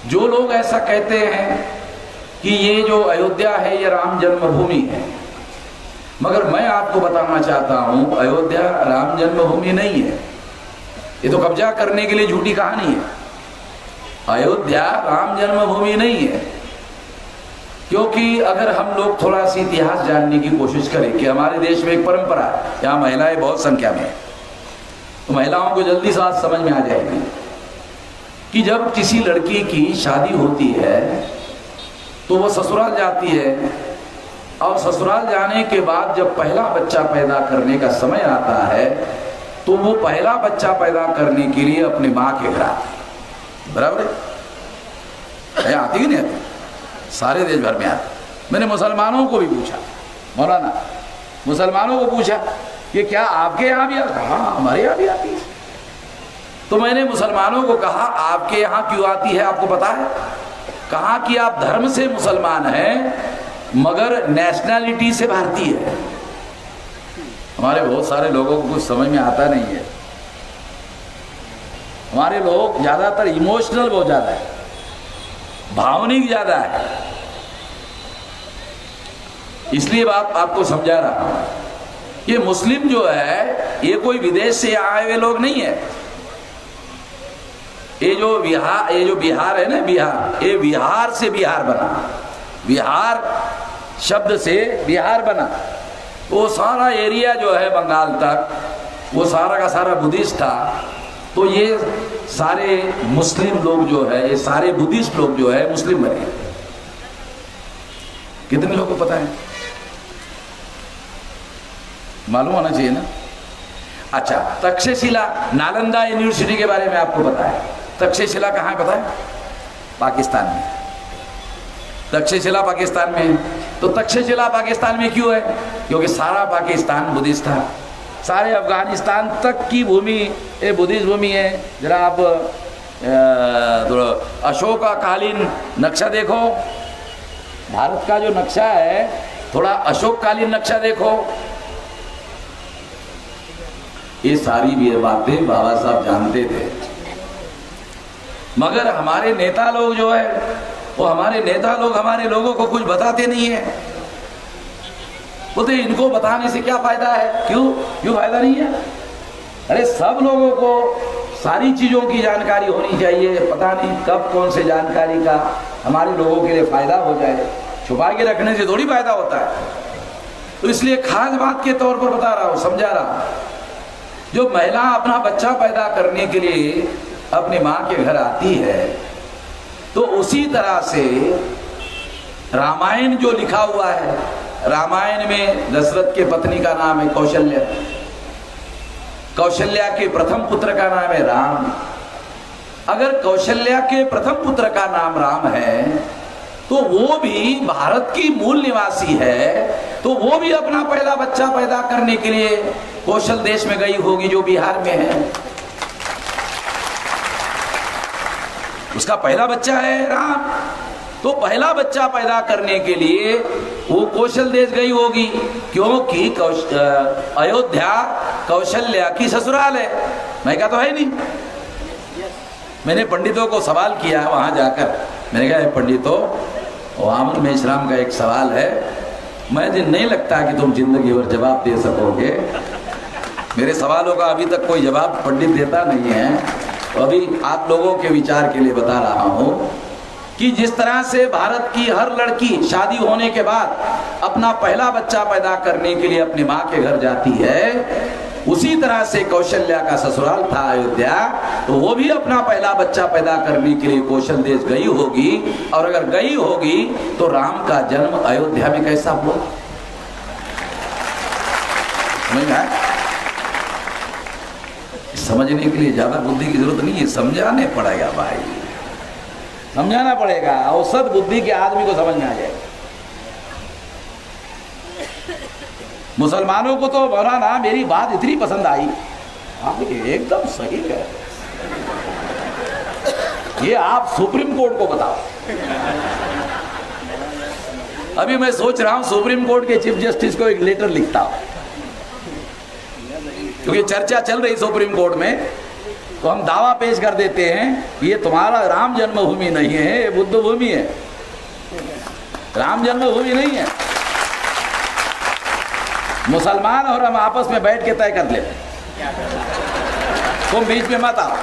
जो लोग ऐसा कहते हैं कि ये जो अयोध्या है ये राम जन्मभूमि है, मगर मैं आपको बताना चाहता हूं अयोध्या राम जन्मभूमि नहीं है। ये तो कब्जा करने के लिए झूठी कहानी है। अयोध्या राम जन्मभूमि नहीं है, क्योंकि अगर हम लोग थोड़ा सा इतिहास जानने की कोशिश करें कि हमारे देश में एक परंपरा है, यहाँ महिलाएं बहुत संख्या में है, तो महिलाओं को जल्दी से बात समझ में आ जाएगी कि जब किसी लड़की की शादी होती है तो वो ससुराल जाती है, और ससुराल जाने के बाद जब पहला बच्चा पैदा करने का समय आता है तो वो पहला बच्चा पैदा करने के लिए अपने माँ के घर आती है। बराबर है, आती कि नहीं आती? सारे देश भर में आती। मैंने मुसलमानों को भी पूछा, मौलाना मुसलमानों को पूछा कि क्या आपके यहाँ भी आती? हाँ हमारे यहाँ भी आती है। तो मैंने मुसलमानों को कहा आपके यहाँ क्यों आती है, आपको पता है? कहा कि आप धर्म से मुसलमान हैं मगर नेशनैलिटी से भारतीय है। हमारे बहुत सारे लोगों को कुछ समझ में आता नहीं है। हमारे लोग ज्यादातर इमोशनल बहुत ज्यादा है, भावनिक ज्यादा है। इसलिए बात आपको समझा रहा हूं, ये मुस्लिम जो है ये कोई विदेश से आए हुए लोग नहीं है। ये जो बिहार है ना, बिहार, ये बिहार से बिहार बना, बिहार शब्द से बिहार बना। वो सारा एरिया जो है बंगाल तक, वो सारा का सारा बुद्धिस्ट था। तो ये सारे मुस्लिम लोग जो है, ये सारे बुद्धिस्ट लोग जो है मुस्लिम बने। कितने लोगों को पता है? मालूम होना चाहिए ना। अच्छा, तक्षशिला नालंदा यूनिवर्सिटी के बारे में आपको पता है? तक्षशिला कहाँ है पता है? पाकिस्तान में। तक्षशिला पाकिस्तान में है। तो तक्षशिला पाकिस्तान में क्यों है? क्योंकि सारा पाकिस्तान बुद्धिस्ट था। सारे अफगानिस्तान तक की भूमि ये बुद्धिस्ट भूमि है। जरा आप अशोकालीन नक्शा देखो, भारत का जो नक्शा है थोड़ा अशोककालीन नक्शा देखो। ये सारी भी बातें बाबा साहब जानते थे, मगर हमारे नेता लोग जो है वो हमारे नेता लोग हमारे लोगों को कुछ बताते नहीं है। बोलते इनको बताने से क्या फायदा है? क्यों फायदा नहीं है? अरे सब लोगों को सारी चीजों की जानकारी होनी चाहिए। पता नहीं कब कौन से जानकारी का हमारे लोगों के लिए फायदा हो जाए। छुपा के रखने से थोड़ी फायदा होता है। तो इसलिए खास बात के तौर पर बता रहा हूं, समझा रहा हूं। जो महिला अपना बच्चा पैदा करने के लिए अपनी माँ के घर आती है, तो उसी तरह से रामायण जो लिखा हुआ है, रामायण में दशरथ के पत्नी का नाम है कौशल्या। कौशल्या के प्रथम पुत्र का नाम है राम। अगर कौशल्या के प्रथम पुत्र का नाम राम है तो वो भी भारत की मूल निवासी है, तो वो भी अपना पहला बच्चा पैदा करने के लिए कौशल देश में गई होगी जो बिहार में है। उसका पहला बच्चा है राम, तो पहला बच्चा पैदा करने के लिए वो कौशल देश गई होगी, क्योंकि अयोध्या कौशल्या की ससुराल है। मैं क्या तो है नहीं। मैंने पंडितों को सवाल किया वहां जाकर, मैंने कहा पंडितों वामन मेश्राम का एक सवाल है, मुझे नहीं लगता कि तुम जिंदगी भर जवाब दे सकोगे। मेरे सवालों का अभी तक कोई जवाब पंडित देता नहीं है। अभी आप लोगों के विचार के लिए बता रहा हूं कि जिस तरह से भारत की हर लड़की शादी होने के बाद अपना पहला बच्चा पैदा करने के लिए अपनी माँ के घर जाती है, उसी तरह से कौशल्या का ससुराल था अयोध्या, तो वो भी अपना पहला बच्चा पैदा करने के लिए कौशल देश गई होगी। और अगर गई होगी तो राम का जन्म अयोध्या में कैसा हुआ? समझने के लिए ज्यादा बुद्धि की जरूरत नहीं है, समझाने पड़ेगा भाई, समझाना पड़ेगा। औसत बुद्धि के आदमी को समझ में आ जाएगा। मुसलमानों को तो मौलाना मेरी बात इतनी पसंद आई, आप एकदम सही है, ये आप सुप्रीम कोर्ट को बताओ। अभी मैं सोच रहा हूं सुप्रीम कोर्ट के चीफ जस्टिस को एक लेटर लिखता हूं, क्योंकि चर्चा चल रही सुप्रीम कोर्ट में, तो हम दावा पेश कर देते हैं ये तुम्हारा राम जन्मभूमि नहीं है, ये बुद्ध भूमि है, राम जन्मभूमि नहीं है। मुसलमान और हम आपस में बैठ के तय कर लेते, तुम बीच में मत आओ।